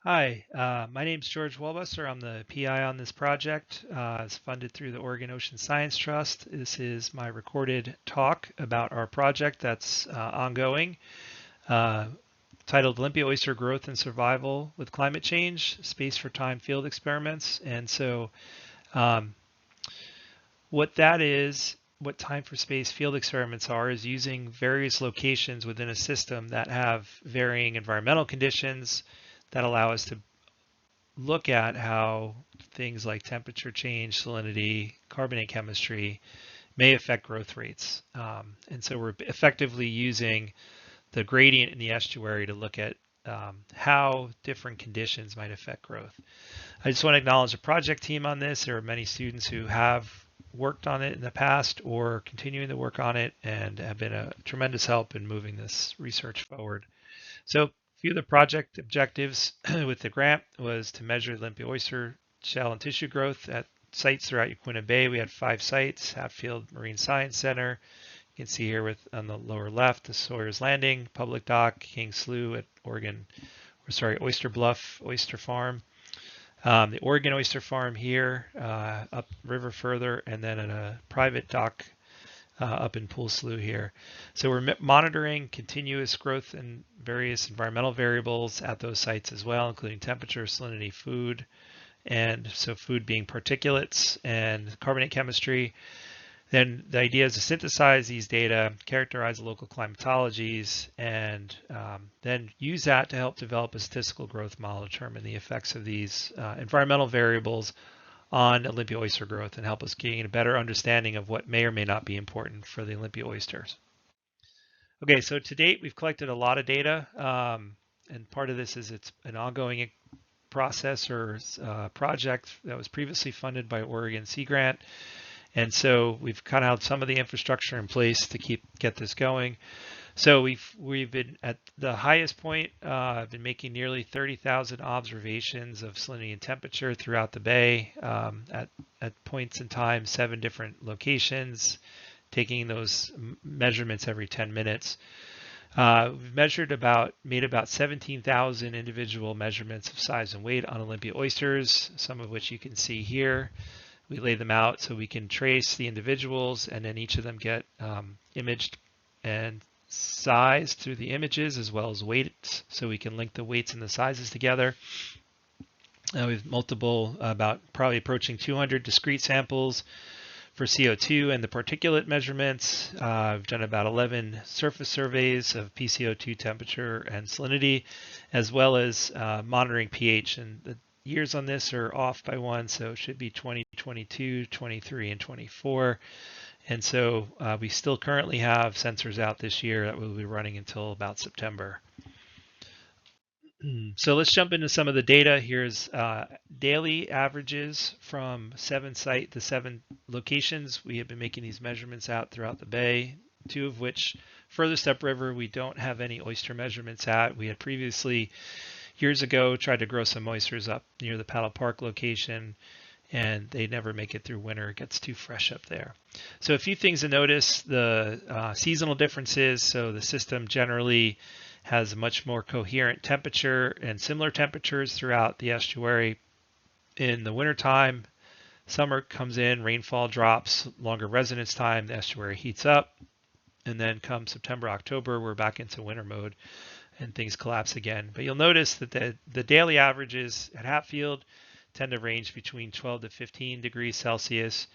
Hi, my name's George Waldbusser. I'm the PI on this project. It's funded through the Oregon Ocean Science Trust. This is my recorded talk about our project that's ongoing, uh, titled Olympia Oyster Growth and Survival with Climate Change, Space for Time Field Experiments. And so um, what that is, what time for space field experiments are, is using various locations within a system that have varying environmental conditions that allow us to look at how things like temperature change, salinity, carbonate chemistry may affect growth rates. And so we're effectively using the gradient in the estuary to look at how different conditions might affect growth. I just want to acknowledge the project team on this. There are many students who have worked on it in the past or continuing to work on it and have been a tremendous help in moving this research forward. So a few of the project objectives with the grant was to measure Olympia oyster shell and tissue growth at sites throughout Yaquina Bay. We had 5 sites: Hatfield Marine Science Center. You can see here with on the lower left, the Sawyer's Landing, Public Dock, King Slough at Oyster Bluff Oyster Farm. The Oregon Oyster Farm here, up river further, and then at a private dock up in Pool Slough here. So we're monitoring continuous growth in various environmental variables at those sites as well, including temperature, salinity, food, and so food being particulates and carbonate chemistry. Then the idea is to synthesize these data, characterize the local climatologies, and then use that to help develop a statistical growth model to determine the effects of these environmental variables on Olympia oyster growth and help us gain a better understanding of what may or may not be important for the Olympia oysters. Okay, so to date, we've collected a lot of data, and part of this is it's an ongoing process or project that was previously funded by Oregon Sea Grant. And so we've kind of had some of the infrastructure in place to get this going. So we've been at the highest point. I've been making nearly 30,000 observations of salinity and temperature throughout the bay at points in time, 7 different locations, taking those measurements every 10 minutes. We've made about 17,000 individual measurements of size and weight on Olympia oysters, some of which you can see here. We lay them out so we can trace the individuals, and then each of them get imaged and sized through the images as well as weights, so we can link the weights and the sizes together. We've multiple, about probably approaching 200 discrete samples for CO2 and the particulate measurements. We've done about 11 surface surveys of PCO2 temperature and salinity, as well as monitoring pH. And the years on this are off by 1, so it should be 2022, 23, and 24. And so we still currently have sensors out this year that will be running until about September. So let's jump into some of the data. Here's daily averages from 7 locations. We have been making these measurements out throughout the bay, 2 of which furthest upriver we don't have any oyster measurements at. We had previously, years ago, tried to grow some oysters up near the Paddle Park location, and they never make it through winter. It gets too fresh up there. So a few things to notice: the seasonal differences. So the system generally has a much more coherent temperature and similar temperatures throughout the estuary. In the wintertime, summer comes in, rainfall drops, longer residence time, the estuary heats up, and then come September, October, we're back into winter mode and things collapse again. But you'll notice that the daily averages at Hatfield tend to range between 12 to 15 degrees Celsius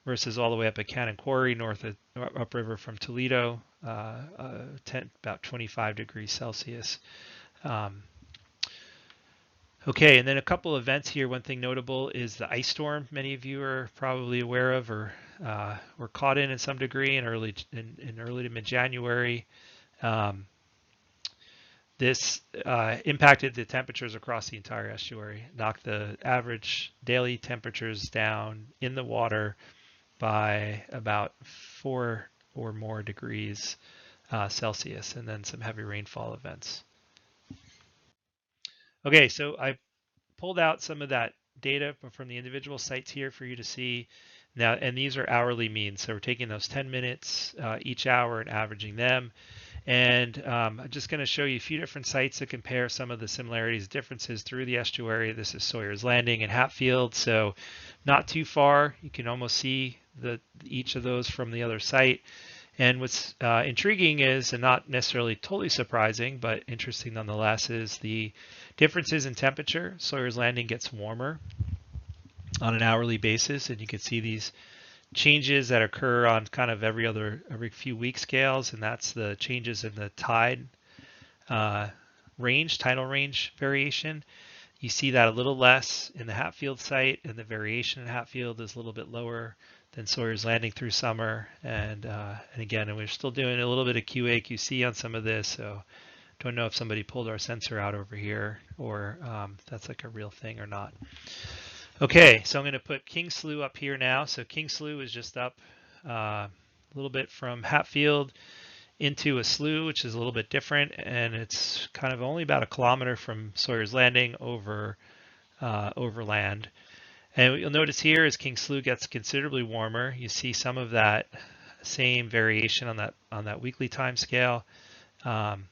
versus all the way up at Cannon Quarry north of upriver from Toledo, about 25 degrees Celsius. Okay, and then a couple events here. One thing notable is the ice storm many of you are probably aware of or were caught in some degree in early to mid-January. This impacted the temperatures across the entire estuary, knocked the average daily temperatures down in the water by about 4 or more degrees Celsius, and then some heavy rainfall events. Okay, so I pulled out some of that data from the individual sites here for you to see. Now, and these are hourly means, so we're taking those 10 minutes each hour and averaging them. And I'm just going to show you a few different sites to compare some of the similarities, differences through the estuary. This is Sawyer's Landing and Hatfield, so not too far. You can almost see each of those from the other site. And what's intriguing is, and not necessarily totally surprising, but interesting nonetheless, is the differences in temperature. Sawyer's Landing gets warmer on an hourly basis, and you can see these changes that occur on kind of every few week scales, and that's the changes in the tide tidal range variation. You see that a little less in the Hatfield site, and the variation in Hatfield is a little bit lower than Sawyer's Landing through summer. And again, we're still doing a little bit of QA QC on some of this, so don't know if somebody pulled our sensor out over here or that's like a real thing or not. Okay, so I'm going to put King Slough up here now. So King Slough is just up a little bit from Hatfield into a slough, which is a little bit different, and it's kind of only about 1 kilometer from Sawyer's Landing over overland. And what you'll notice here is King Slough gets considerably warmer. You see some of that same variation on that weekly time scale, and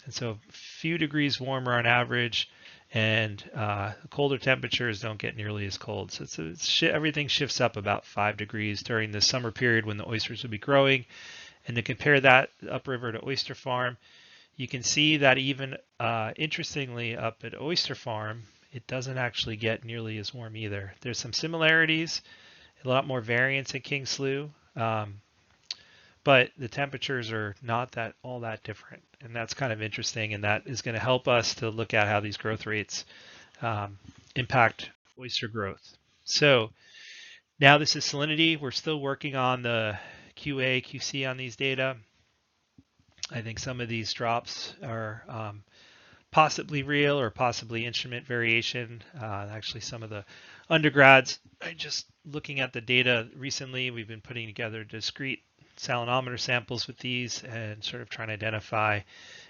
so a few degrees warmer on average. And colder temperatures don't get nearly as cold. So everything shifts up about 5 degrees during the summer period when the oysters will be growing. And to compare that upriver to oyster farm, you can see that even interestingly up at oyster farm, it doesn't actually get nearly as warm either. There's some similarities, a lot more variance in King Slough, but the temperatures are not all that different. And that's kind of interesting, and that is going to help us to look at how these growth rates impact oyster growth. So now this is salinity. We're still working on the QA, QC on these data. I think some of these drops are possibly real or possibly instrument variation. Actually, some of the undergrads are just looking at the data recently. We've been putting together discrete salinometer samples with these and sort of trying to identify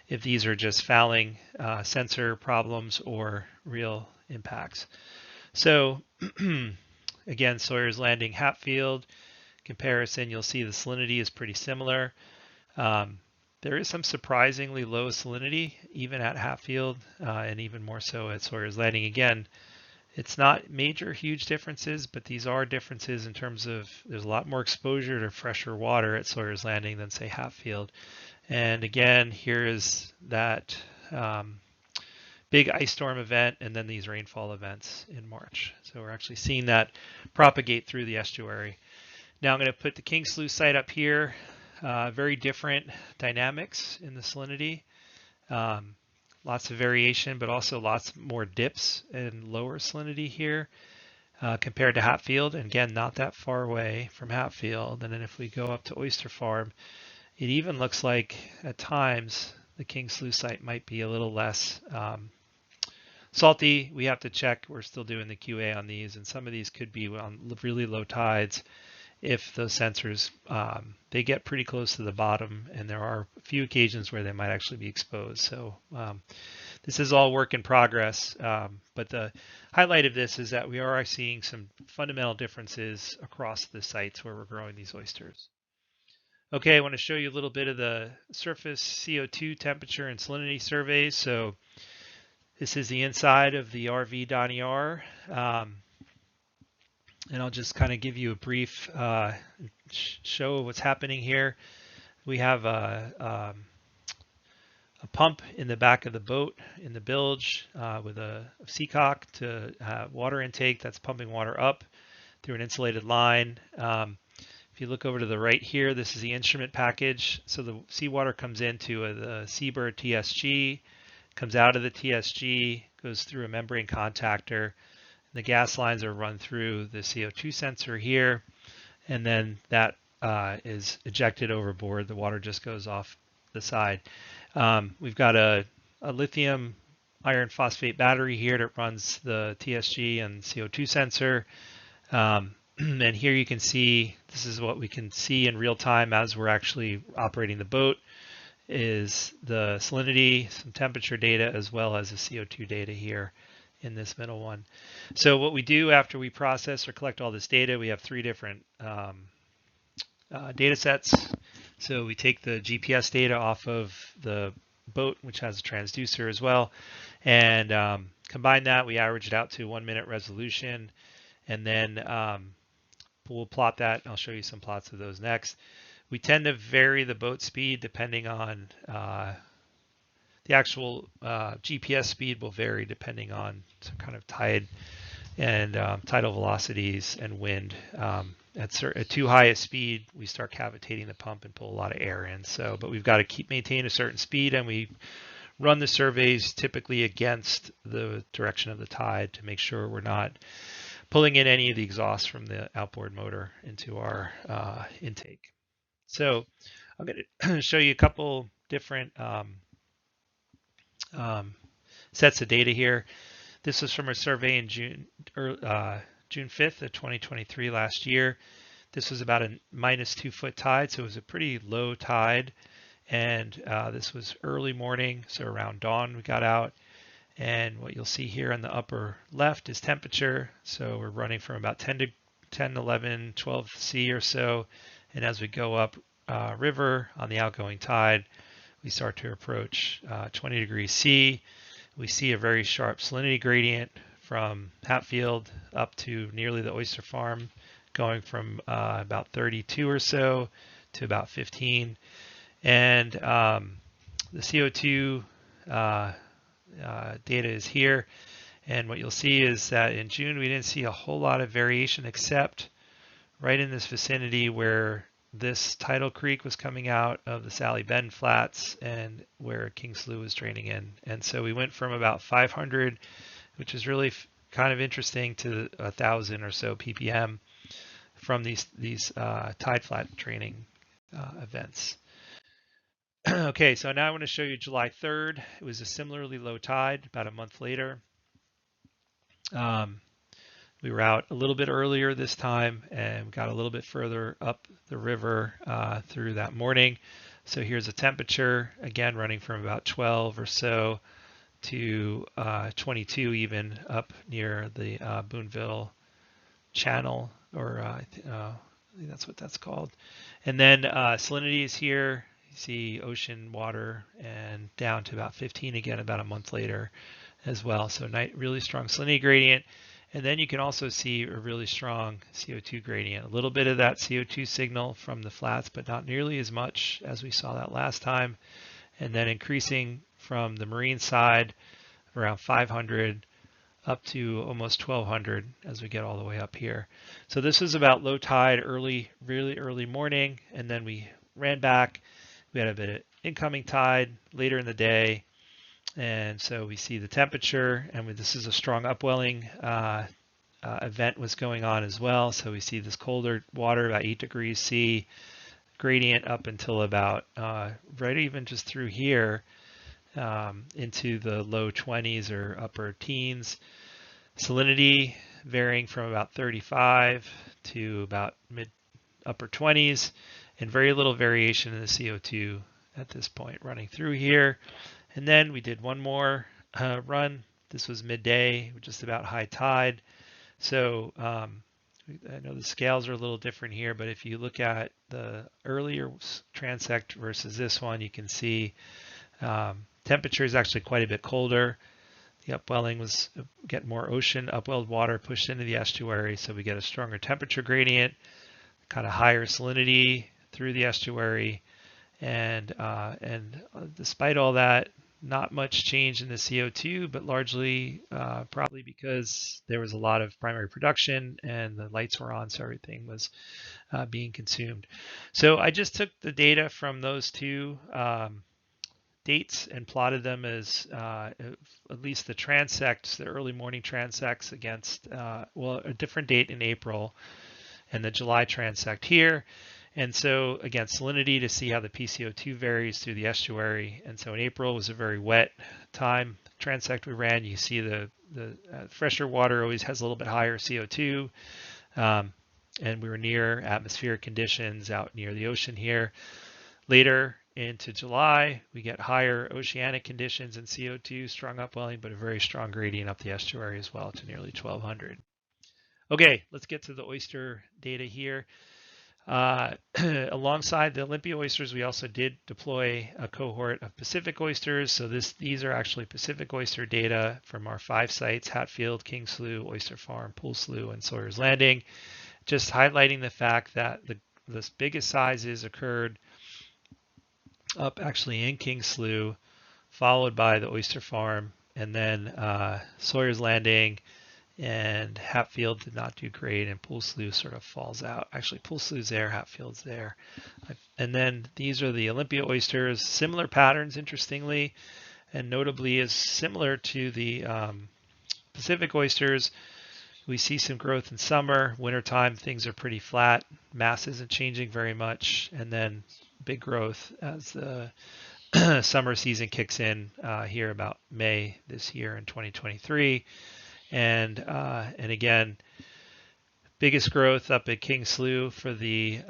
if these are just fouling sensor problems or real impacts. So again, Sawyer's Landing, Hatfield comparison, you'll see the salinity is pretty similar. There is some surprisingly low salinity even at Hatfield and even more so at Sawyer's Landing. Again, it's not major, huge differences, but these are differences in terms of there's a lot more exposure to fresher water at Sawyer's Landing than, say, Hatfield. And again, here is that big ice storm event and then these rainfall events in March. So we're actually seeing that propagate through the estuary. Now I'm going to put the King Slough site up here. Very different dynamics in the salinity. Lots of variation, but also lots more dips and lower salinity here compared to Hatfield. And again, not that far away from Hatfield. And then if we go up to Oyster Farm, it even looks like at times the King Slough site might be a little less salty. We have to check. We're still doing the QA on these, and some of these could be on really low tides. If those sensors, they get pretty close to the bottom, and there are a few occasions where they might actually be exposed. So this is all work in progress, but the highlight of this is that we are seeing some fundamental differences across the sites where we're growing these oysters. Okay, I want to show you a little bit of the surface CO2 temperature and salinity surveys. So this is the inside of the RV Donnie R. And I'll just kind of give you a brief show of what's happening here. We have a pump in the back of the boat in the bilge with a seacock to water intake that's pumping water up through an insulated line. If you look over to the right here, this is the instrument package. So the seawater comes into the Seabird TSG, comes out of the TSG, goes through a membrane contactor. The gas lines are run through the CO2 sensor here, and then that is ejected overboard. The water just goes off the side. We've got a lithium iron phosphate battery here that runs the TSG and CO2 sensor. And here you can see, this is what we can see in real time as we're actually operating the boat, is the salinity, some temperature data, as well as the CO2 data here in this middle one. So what we do after we process or collect all this data, we have three different data sets. So we take the GPS data off of the boat, which has a transducer as well, and combine that. We average it out to 1 minute resolution, and then we'll plot that. I'll show you some plots of those next. We tend to vary the boat speed depending on the actual GPS speed will vary depending on some kind of tide and tidal velocities and wind. At too high a speed, we start cavitating the pump and pull a lot of air in. So, but we've got to maintain a certain speed, and we run the surveys typically against the direction of the tide to make sure we're not pulling in any of the exhaust from the outboard motor into our intake. So I'm going to show you a couple different sets of data here. This was from a survey in June 5th of 2023 last year. This was about a -2 foot tide, so it was a pretty low tide. And this was early morning, so around dawn we got out. And what you'll see here on the upper left is temperature. So we're running from about 10, 11, 12 C or so. And as we go up river on the outgoing tide, we start to approach 20 degrees C. We see a very sharp salinity gradient from Hatfield up to nearly the oyster farm, going from about 32 or so to about 15. And the CO2 data is here. And what you'll see is that in June, we didn't see a whole lot of variation except right in this vicinity where this tidal creek was coming out of the Sally Bend Flats and where King Slough was draining in. And so we went from about 500, which is really kind of interesting, to 1,000 or so ppm from these tide flat draining events. Okay, so now I want to show you July 3rd. It was a similarly low tide about a month later. We were out a little bit earlier this time and got a little bit further up the river through that morning. So here's a temperature, again, running from about 12 or so to 22 even up near the Boonville Channel, or I think that's what that's called. And then salinity is here. You see ocean water and down to about 15 again about a month later as well. So really strong salinity gradient. And then you can also see a really strong CO2 gradient, a little bit of that CO2 signal from the flats, but not nearly as much as we saw that last time. And then increasing from the marine side around 500 up to almost 1200 as we get all the way up here. So this is about low tide, really early morning. And then we ran back. We had a bit of incoming tide later in the day. And so we see the temperature, and this is a strong upwelling event was going on as well. So we see this colder water, about 8 degrees C, gradient up until about right even just through here into the low 20s or upper teens. Salinity varying from about 35 to about upper 20s, and very little variation in the CO2 at this point running through here. And then we did one more run. This was midday, just about high tide. So I know the scales are a little different here, but if you look at the earlier transect versus this one, you can see temperature is actually quite a bit colder. The upwelling was get more ocean upwelled water pushed into the estuary, so we get a stronger temperature gradient, kind of higher salinity through the estuary, and despite all that, not much change in the CO2, but largely probably because there was a lot of primary production and the lights were on, so everything was being consumed. So I just took the data from those two dates and plotted them as at least the transects, the early morning transects against, well, a different date in April and the July transect here. And so again, salinity to see how the PCO2 varies through the estuary. And so in April was a very wet time. Transect we ran, you see the fresher water always has a little bit higher CO2. And we were near atmospheric conditions out near the ocean here. Later into July, we get higher oceanic conditions and CO2, strong upwelling, but a very strong gradient up the estuary as well to nearly 1200. Okay, let's get to the oyster data here. Alongside the Olympia oysters, we also did deploy a cohort of Pacific oysters. So these are actually Pacific oyster data from our 5 sites: Hatfield, King Slough, Oyster Farm, Pool Slough, and Sawyer's Landing, just highlighting the fact that the biggest sizes occurred up actually in King Slough, followed by the Oyster Farm, and then Sawyer's Landing and Hatfield did not do great, and Pool Slough sort of falls out. Actually, Pool Slough's there, Hatfield's there. And then these are the Olympia oysters, similar patterns, interestingly, and notably is similar to the Pacific oysters. We see some growth in summer. Wintertime, things are pretty flat. Mass isn't changing very much, and then big growth as the summer season kicks in here about May this year in 2023. And again, biggest growth up at King Slough for the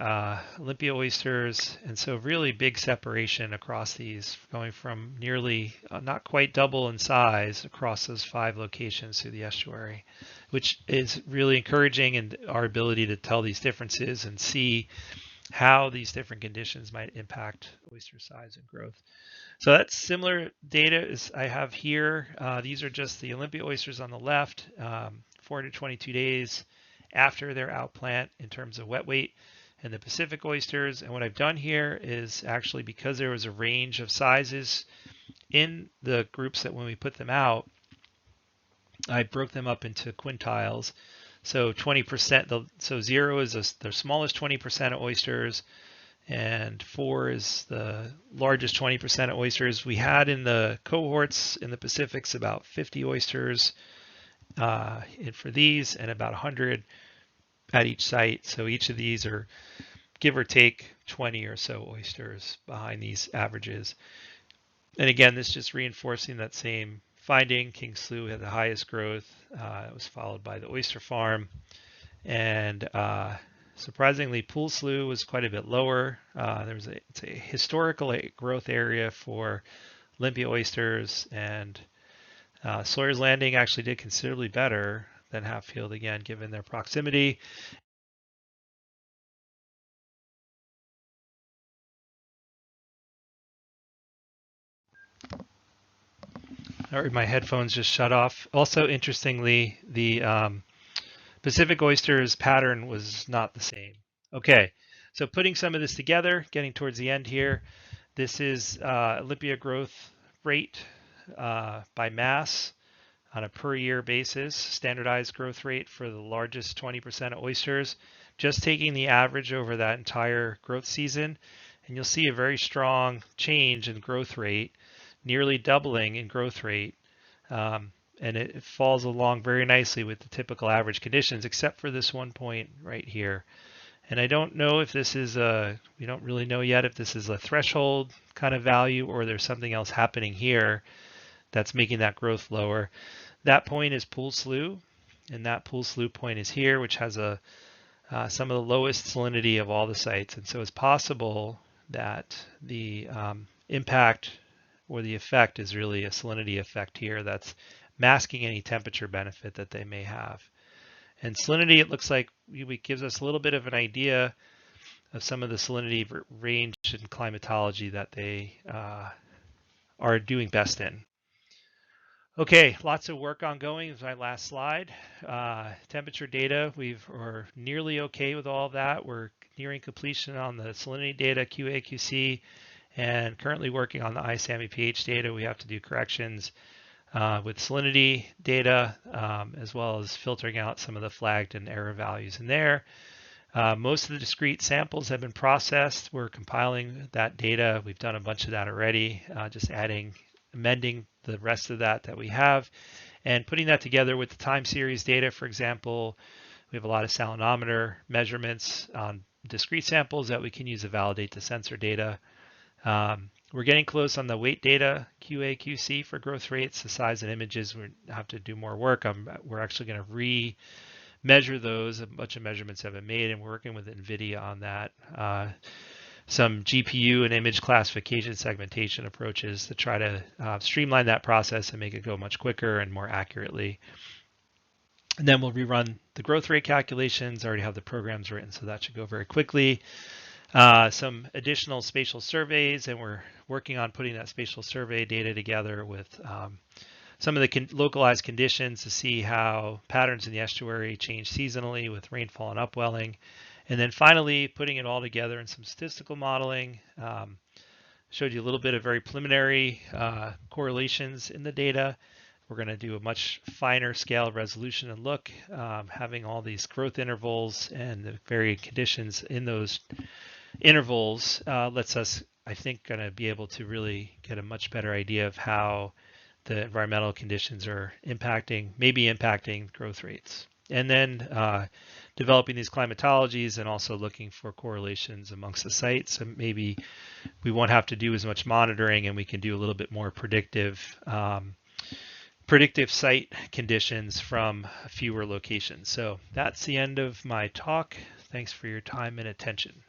Olympia oysters, and so really big separation across these, going from nearly not quite double in size across those 5 locations through the estuary, which is really encouraging in our ability to tell these differences and see how these different conditions might impact oyster size and growth. So that's similar data as I have here. These are just the Olympia oysters on the left, 422 days after their outplant in terms of wet weight, and the Pacific oysters. And what I've done here is actually, because there was a range of sizes in the groups that when we put them out, I broke them up into quintiles. So 20%, so 0 is the smallest 20% of oysters, and 4 is the largest 20% of oysters. We had in the cohorts in the Pacifics about 50 oysters for these, and about 100 at each site. So each of these are give or take 20 or so oysters behind these averages. And again, this just reinforcing that same finding. King Slough had the highest growth. It was followed by the Oyster Farm, and surprisingly, Pool Slough was quite a bit lower. It's a historical growth area for Olympia oysters, and Sawyer's Landing actually did considerably better than Hatfield, again, given their proximity. Or my headphones just shut off. Also, interestingly, the Pacific oysters pattern was not the same. Okay, so putting some of this together, getting towards the end here, this is Olympia growth rate by mass on a per year basis, standardized growth rate for the largest 20% of oysters, just taking the average over that entire growth season. And you'll see a very strong change in growth rate, nearly doubling in growth rate. And it falls along very nicely with the typical average conditions, except for this one point right here. And I don't know if this is we don't really know yet if this is a threshold kind of value or there's something else happening here that's making that growth lower. That point is Pool Slough, and that Pool Slough point is here, which has some of the lowest salinity of all the sites. And so it's possible that the impact or the effect is really a salinity effect here that's masking any temperature benefit that they may have. And salinity, it looks like it gives us a little bit of an idea of some of the salinity range and climatology that they are doing best in. Okay, lots of work ongoing is my last slide. Temperature data, we're nearly okay with all of that. We're nearing completion on the salinity data, QA, QC, and currently working on the ISAMI pH data. We have to do corrections with salinity data, as well as filtering out some of the flagged and error values in there. Most of the discrete samples have been processed. We're compiling that data. We've done a bunch of that already, just amending the rest of that we have, and putting that together with the time series data. For example, we have a lot of salinometer measurements on discrete samples that we can use to validate the sensor data. We're getting close on the weight data, QA, QC for growth rates, the size and images. We have to do more work. We're actually going to re-measure those. A bunch of measurements have been made, and we're working with NVIDIA on that. Some GPU and image classification segmentation approaches to try to streamline that process and make it go much quicker and more accurately. And then we'll rerun the growth rate calculations. I already have the programs written, so that should go very quickly. Some additional spatial surveys, and we're working on putting that spatial survey data together with some of the localized conditions to see how patterns in the estuary change seasonally with rainfall and upwelling. And then finally, putting it all together in some statistical modeling. Showed you a little bit of very preliminary correlations in the data. We're going to do a much finer scale resolution and look, having all these growth intervals and the varying conditions in those intervals lets us, I think, going to be able to really get a much better idea of how the environmental conditions are maybe impacting growth rates. And then developing these climatologies and also looking for correlations amongst the sites. So maybe we won't have to do as much monitoring and we can do a little bit more predictive site conditions from fewer locations. So that's the end of my talk. Thanks for your time and attention.